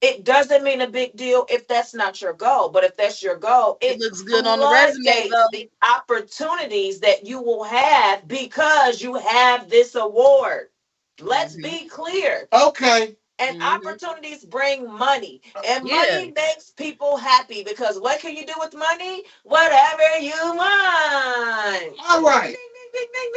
it doesn't mean a big deal if that's not your goal. But if that's your goal, it looks good on the resume, though. The opportunities that you will have because you have this award. Let's be clear. Okay. And opportunities bring money. And money makes people happy because what can you do with money? Whatever you want. All right.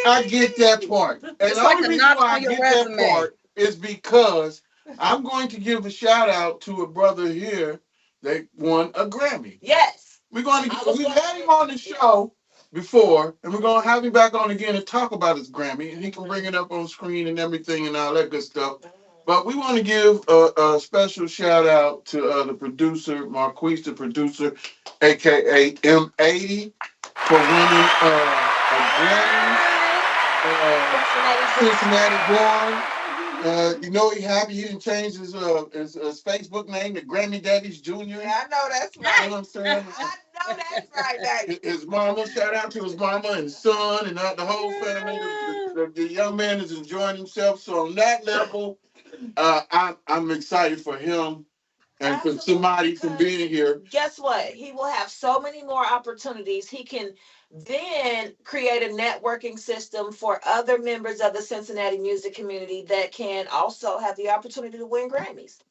I get that part. And the only reason why I get that part is because I'm going to give a shout out to a brother here that won a Grammy. Yes. We've had him on the show before, and we're going to have him back on again and talk about his Grammy, and he can bring it up on screen and everything and all that good stuff. But we want to give a special shout out to the producer, Marquise, the producer, aka M80, for winning a Grammy. Cincinnati born. You know he happy he didn't change his Facebook name to Grammy Daddies Jr. Yeah, I know that's right. You know what I'm saying? I know that's right, baby. His mama, shout out to his mama and son and the whole family. The young man is enjoying himself. So on that level, I'm excited for him and for somebody from being here. Guess what? He will have so many more opportunities. He can then create a networking system for other members of the Cincinnati music community that can also have the opportunity to win Grammys.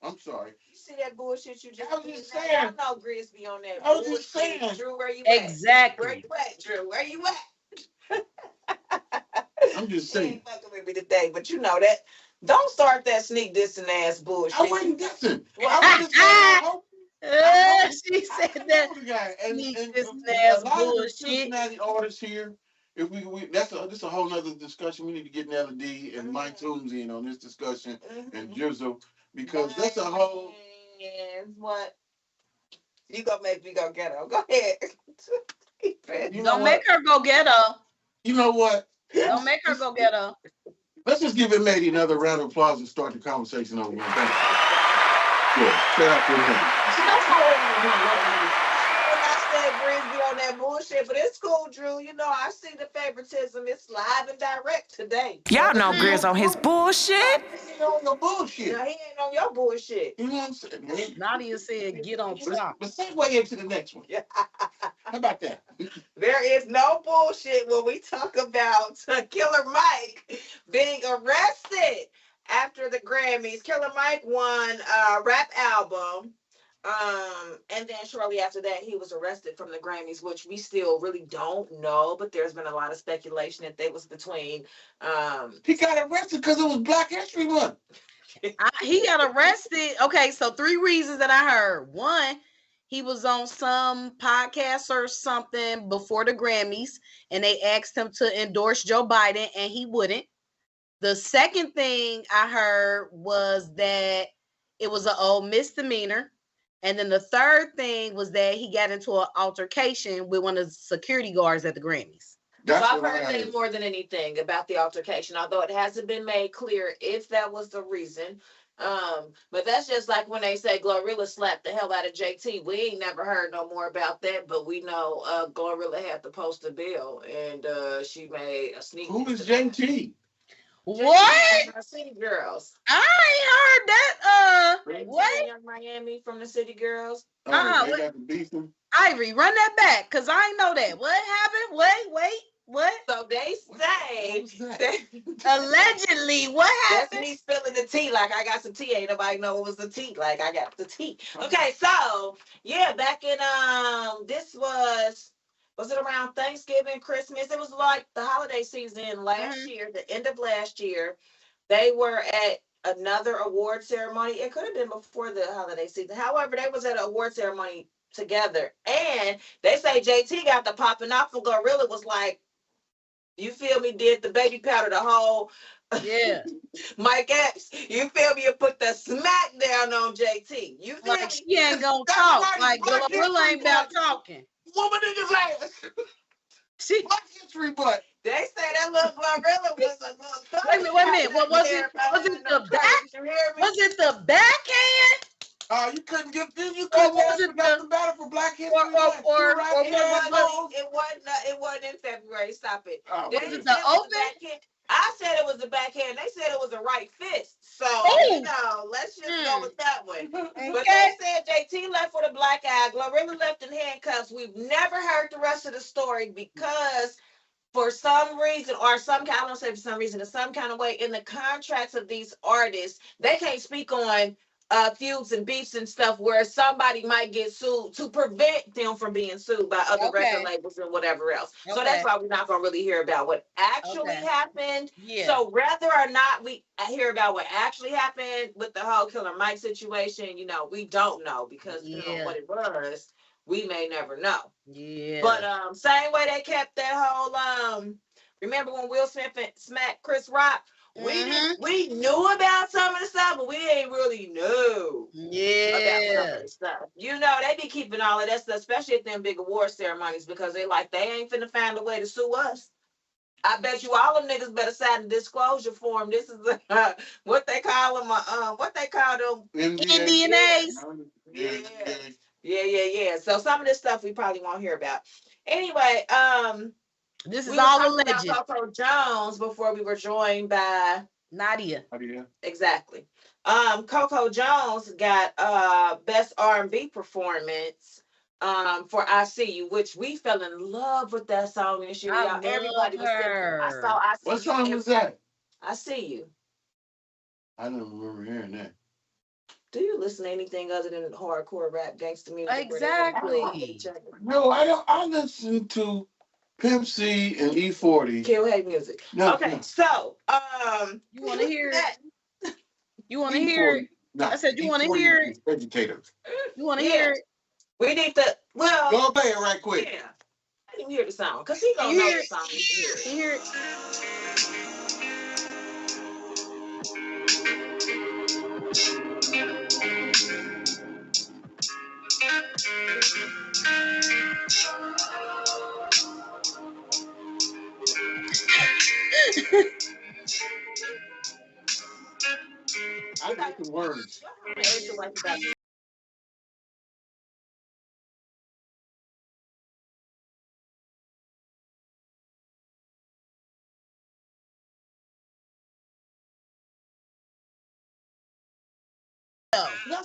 I'm sorry. You see that bullshit you just I was just saying. I know GRIZZBY on that. I was just saying. Drew, where you at? Exactly. Where you at, Drew? Where you at? I'm just You saying. ain't fucking with me today, but you know that. Don't start that sneak dissing ass bullshit. I wasn't dissing. I was just saying. She said that. And this a lot of the bullshit. Cincinnati artists here, if we that's a whole nother discussion. We need to get Nadia D and Mike Toombs in on this discussion and Jizzle, because that's a whole. What? You gonna make me go get her? Go ahead. Don't make her go get her. You know what? Don't make her go get her. Let's just give M80 another round of applause and start the conversation over again. Thank you. Good. Shout out to him. I said GRIZZBY on that bullshit, but it's cool, Drew. You know, I see the favoritism. It's live and direct today. Y'all know Grizz on his bullshit. He ain't on your bullshit. No, he ain't on your bullshit. You know what I'm saying, man? Nadia said, get on top. But segue into the next one. How about that? There is no bullshit when we talk about Killer Mike being arrested after the Grammys. Killer Mike won a rap album. And then shortly after that, he was arrested from the Grammys, which we still really don't know, but there's been a lot of speculation that they was between. He got arrested because it was Black History Month. He got arrested. Okay, so 3 reasons that I heard. 1, he was on some podcast or something before the Grammys, and they asked him to endorse Joe Biden, and he wouldn't. The second thing I heard was that it was an old misdemeanor. And then the third thing was that he got into an altercation with one of the security guards at the Grammys. So I've heard that more than anything about the altercation, although it hasn't been made clear if that was the reason. But that's just like when they say Glorilla slapped the hell out of JT. We ain't never heard no more about that, but we know Glorilla had to post a bill, and she made a sneak. Who is JT? What? City Girls. I ain't heard that. What? Young Miami from the City Girls. They got the beefing. Ivory, run that back, cause I ain't know that. What happened? Wait. What? So they say allegedly, what happened? That's me spilling the tea. Like I got some tea. Ain't nobody know it was the tea. Like I got the tea. Okay, so yeah, back in this was it around Thanksgiving, Christmas? It was like the holiday season last year, the end of last year. They were at another award ceremony. It could have been before the holiday season. However, they was at an award ceremony together. And they say JT got the popping off, and Glorilla was like, you feel me, did the baby powder, the whole Mike Epps, you feel me, you put the smack down on JT. You feel like me? She ain't gonna talk. Like Glorilla ain't about talking. Woman niggas ass. She Black History Month. They say that little Glorilla was a little. Wait a minute. What was it? Was it the back? Was it the backhand? You couldn't get this. You couldn't ask for nothing better for Black History Month. It wasn't in February. Stop it. Was it the open? I said it was the backhand. They said it was a right fist. So, let's just go with that one. Okay. But they said JT left with a black eye. Glorilla left in handcuffs. We've never heard the rest of the story because for some reason, or some kind, I don't say for some reason, in some kind of way, in the contracts of these artists, they can't speak on feuds and beefs and stuff where somebody might get sued to prevent them from being sued by other record labels and whatever else. So that's why we're not going to really hear about what actually happened. So whether or not we hear about what actually happened with the whole Killer Mike situation, we don't know because you know what it was We may never know. Yeah. But same way they kept that whole remember when Will Smith smacked Chris Rock? We knew about some of the stuff, but we ain't really know about some of the stuff. You know, they be keeping all of that stuff, especially at them big award ceremonies, because they ain't finna find a way to sue us. I bet you all them niggas better sign a disclosure form. This is what they call them. What they call them? NDAs. Yeah. So some of this stuff we probably won't hear about. Anyway, this is we all talking alleged. about Coco Jones before we were joined by Nadia. Exactly. Coco Jones got best R&B performance for I See You, which we fell in love with that song this year. Y'all, everybody was singing. I saw I See You. What song was that? I See You. I don't remember hearing that. Do you listen to anything other than hardcore rap gangster music? Exactly. No, I don't. I listen to Pimp C and E40. Kill Hate music. No, okay, no. So you want to hear it? You want to E40. hear it? No, I said you want to E40 hear is it. Educator. You want to hear it? We need to. Well, go play it right quick. Yeah. I didn't hear the song because he don't know the song. Can you hear it? I like the words.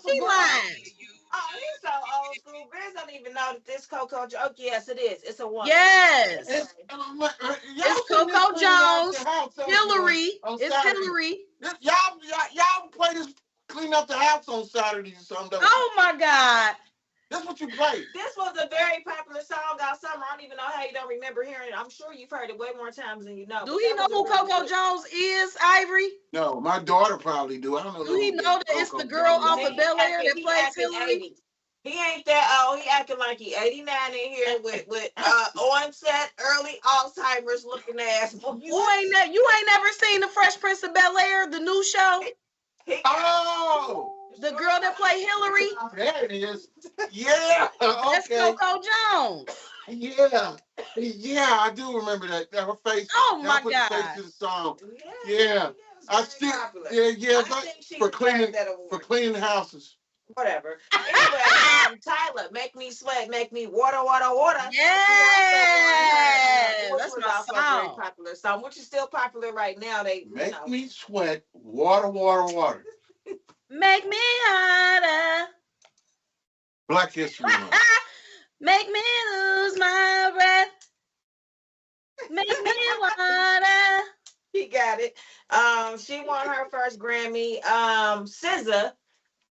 He lying. Oh, he's so old school. Grizz don't even know that this Coco. Oh, yes, it is. It's a one. Yes. It's Coco Jones. Hillary. It's Hillary. Y'all play this, clean up the house on Saturday or something. Oh my God. That's what you play. This was a very popular song all summer. I don't even know how you don't remember hearing it. I'm sure you've heard it way more times than you know. Do he know who Coco Jones is, Ivory? No, my daughter probably do. I don't know. Do he know that it's the girl off of Bel Air that plays Hillary? He ain't that old. He acting like he 89 in here with onset early Alzheimer's looking ass. You ain't never seen the Fresh Prince of Bel Air, the new show? Oh, the girl that played Hillary. There it is. Yeah. Okay. That's Coco Jones. Yeah, I do remember that. Her face. Oh my put God. The face to the song. Yeah. I still. Popular. Yeah. I think she for cleaning the houses. Whatever. Anyway, Tyler, make me sweat, make me water. Yeah, which that's was my also song. a very popular song, which is still popular right now. Make me sweat, water. Make me harder. Black History Month. Make me lose my breath. Make me water. He got it. She won her first Grammy. SZA.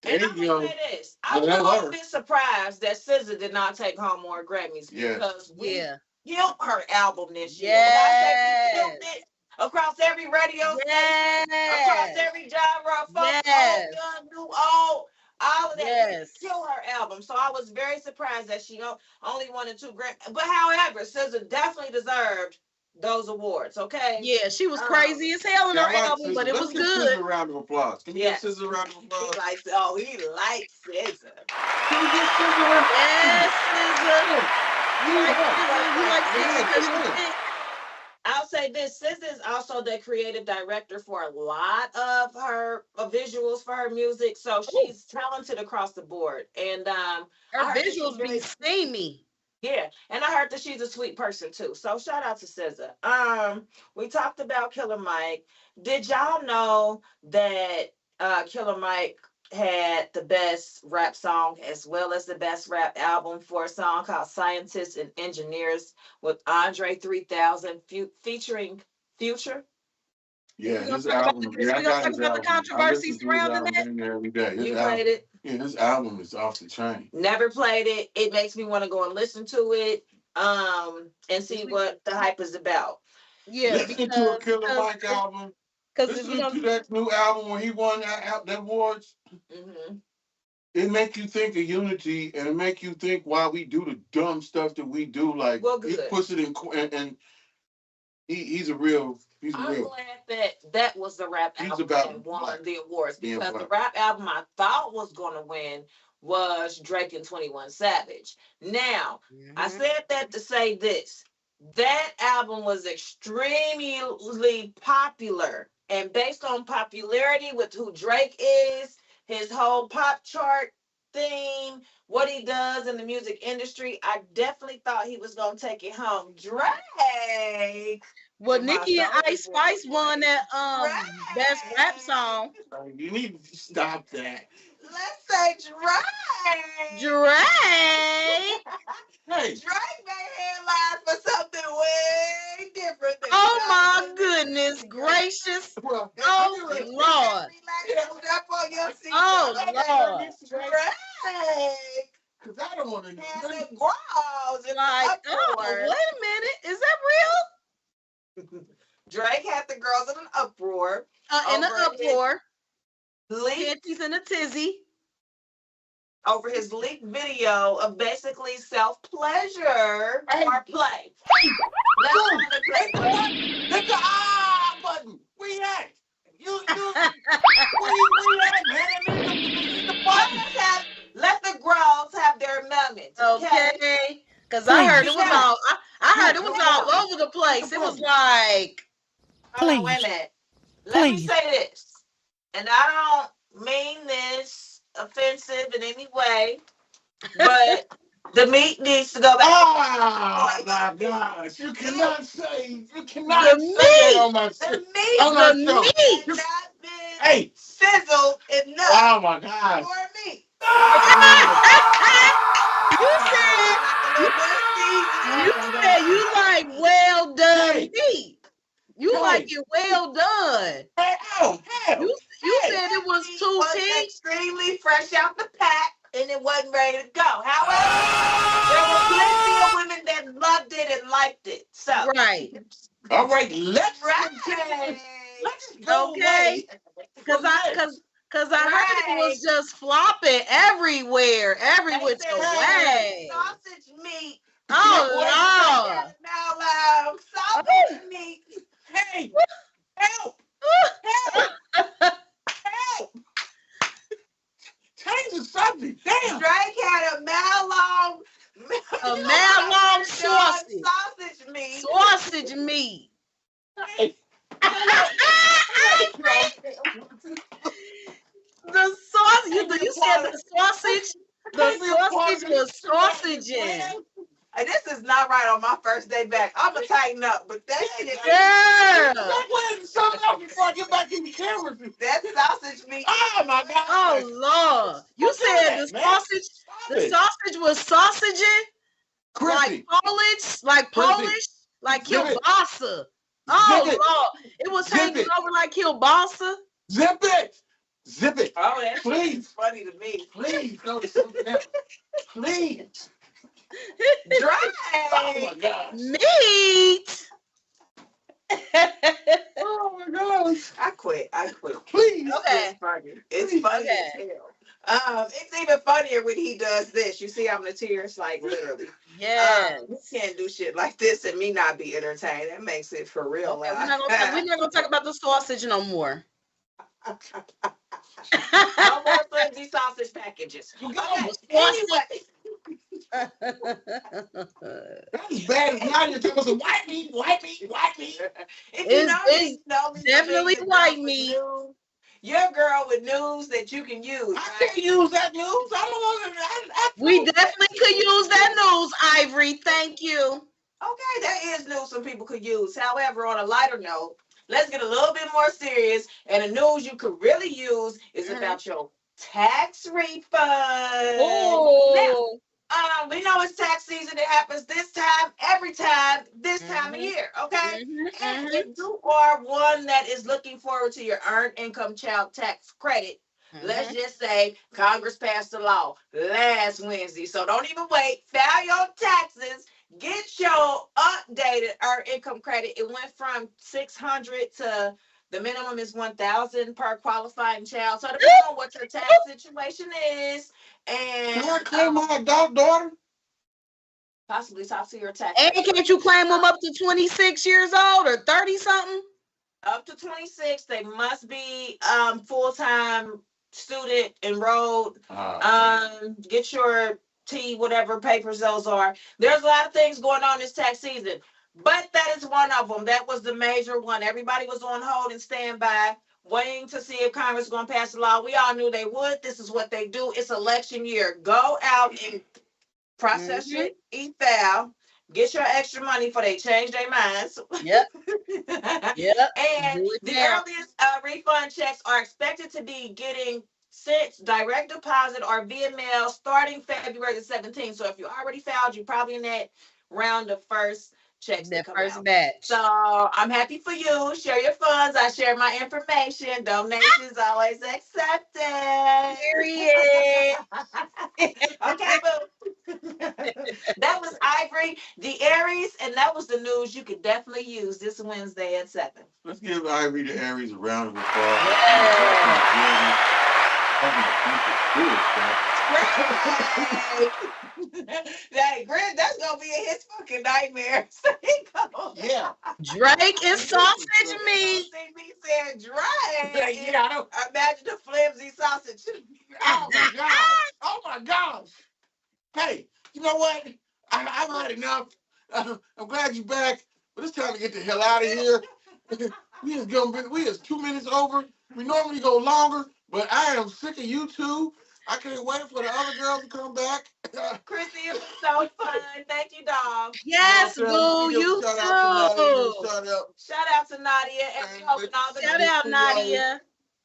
And I'm gonna say this. I was a little bit surprised that SZA did not take home more Grammys because we killed her album this year. Yes. We killed it across every radio station, across every genre, folk, old, young, new, old, all of that. Yes. We killed her album. So I was very surprised that she only won 2 Grammys. But however, SZA definitely deserved those awards, okay? Yeah, she was crazy as hell in her album, but it was good. A round of applause. Can you give SZA a round of applause? He likes SZA. Can you give SZA Yes, SZA. You like SZA. I'll say this: SZA is also the creative director for a lot of her visuals for her music, so she's talented across the board. And her visuals be steamy. Yeah, and I heard that she's a sweet person too. So shout out to SZA. We talked about Killer Mike. Did y'all know that Killer Mike had the best rap song as well as the best rap album for a song called Scientists and Engineers with Andre 3000 featuring Future? Yeah, his album. Yeah, I got his album. The controversy surrounding that. Every day. You played it? Yeah, his album is off the chain. Never played it. It makes me want to go and listen to it, and see what the hype is about. Yeah, listen to a Killer Mike album. Listen to that new album when he won that awards. Mm-hmm. it make you think of unity, and it make you think why we do the dumb stuff that we do. Like Well, he good. puts it in, and he's a real. I'm glad that was the rap He's album about that won black. the awards, Being because the black. rap album I thought was going to win was Drake and 21 Savage. Now, I said that to say this. That album was extremely popular. And based on popularity with who Drake is, his whole pop chart theme, what he does in the music industry, I definitely thought he was going to take it home. Drake. Well, And my Nicki and soul Ice is Spice won that Drake. best rap song. You need to stop that. Let's say Drake. Drake. Hey, Drake made headlines for something way different than Oh my goodness gracious. well, Oh Lord. Relax up on your seat. Oh Lord. Drake. because I don't want to. And the grows in Like, the oh, uproar. wait a minute. Is that real? Drake had the girls in an uproar. In an uproar. Leaked Panties in a tizzy. over his leaked video of basically self-pleasure or play. Hit the button. Where you at? Where you at, man? Hit the button. Let the girls have their moments. Okay. Because I heard it was all I heard it was all over the place. It was like, hold on, wait a minute. Let me say this. And I don't mean this offensive in any way, but the meat needs to go back. Oh my gosh! You cannot say the meat. that on my The show. meat On my the show. meat. has not been sizzled enough Oh my gosh! for me. You said you like well done meat. You like it well done. Hell. You said it was too pink. Extremely fresh out the pack, and it wasn't ready to go. However, there were plenty of women that loved it and liked it. So Right. All right, let's go. Okay. Because I heard it was just flopping everywhere, every which way. Sausage meat. Oh Lord. Now loud. Sausage meat. Hey, help! Change the subject. Damn. Drake had a mile-long sausage. Sausage meat. Sausage meat. Hey. The sausage. You said the sausage. The sausage was sausaging. And this is not right on my first day back. I'm gonna tighten up, but that shit is Something else before I get back in the camera. that sausage meat. Oh my God. Oh Lord. You said the sausage. The sausage was sausaging. Crissy. Like Polish, like kielbasa. Oh Lord. It was hanging over like kielbasa. Zip it. Oh, that's please. Funny to me. Please. No, something else. Please. Drake. Oh my God. Meat. Oh my gosh. I quit. Please. Okay. It's funny as hell. It's even funnier when he does this. You see how the tears, like literally. Yes. You can't do shit like this and me not be entertained. That makes it for real. Okay, we're not gonna talk about the sausage no more. No more flimsy sausage packages. Okay. Anyway. That's bad. Now you're talking about white meat. It's definitely white meat. Your girl with news that you can use. I can't use that news. I don't want to. We definitely could use that news, Ivory. Thank you. Okay, there is news some people could use. However, on a lighter note, let's get a little bit more serious. And the news you could really use is about your tax refund. Oh. Now, we know it's tax season. It happens this time, every time, this time of year. Okay. And if you are one that is looking forward to your earned income child tax credit, let's just say Congress passed a law last Wednesday. So don't even wait. File your taxes. Get your updated earned income credit. It went from $600 to The minimum is 1,000 per qualifying child. So depending on what your tax situation is, and Can I claim my adult daughter? possibly talk to your tax. And can't you claim them up to 26 years old or 30 something? Up to 26, they must be full-time student enrolled. Get your T, whatever papers those are. There's a lot of things going on this tax season, but that is one of them. That was the major one. Everybody was on hold and standby, waiting to see if Congress is going to pass a law. We all knew they would. This is what they do. It's election year. Go out and process your e-file. Get your extra money before they change their minds. Yep. And the earliest refund checks are expected to be getting sent direct deposit or via mail starting February the 17th. So if you already filed, you're probably in that round of first checks. That first batch. So I'm happy for you. Share your funds. I share my information. Donations always accepted. Period. Okay, boo. That was Ivory, the Aries, and that was the news you could definitely use this Wednesday at 7. Let's give Ivory the Aries a round of applause. Hey, Grizz, that's gonna be his fucking nightmare. Yeah. Drake is sausage meat. See me saying Drake. Yeah. Imagine the flimsy sausage. Oh my gosh. Oh my gosh. Hey, you know what? I've had enough. I'm glad you're back, but it's time to get the hell out of here. We is 2 minutes over. We normally go longer, but I am sick of you two. I can't wait for the other girls to come back. Crissy, it was so fun. Thank you, dog. Yes, boo. You too. Shout out to Nadia. And all the Shout out, Nadia.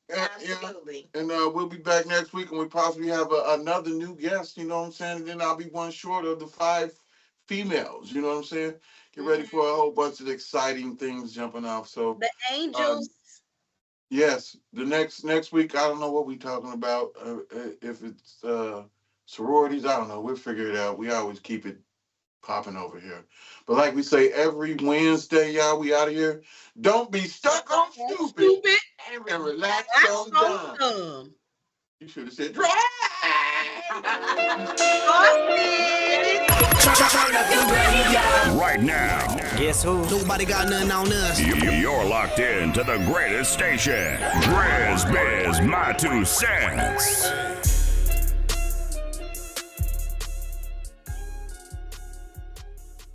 Absolutely. And we'll be back next week, and we possibly have another new guest, you know what I'm saying? And then I'll be one short of the 5 females, you know what I'm saying? Get ready for a whole bunch of exciting things jumping off. So the angels. Yes, the next week, I don't know what we're talking about. If it's sororities, I don't know. We'll figure it out. We always keep it popping over here. But like we say every Wednesday, y'all, we out of here. Don't be stuck on stupid and relax on dumb. You should have said Drake. Right now. Guess who? Nobody got nothing on us. You're locked in to the greatest station. GRIZZBIZ, my 2 cents.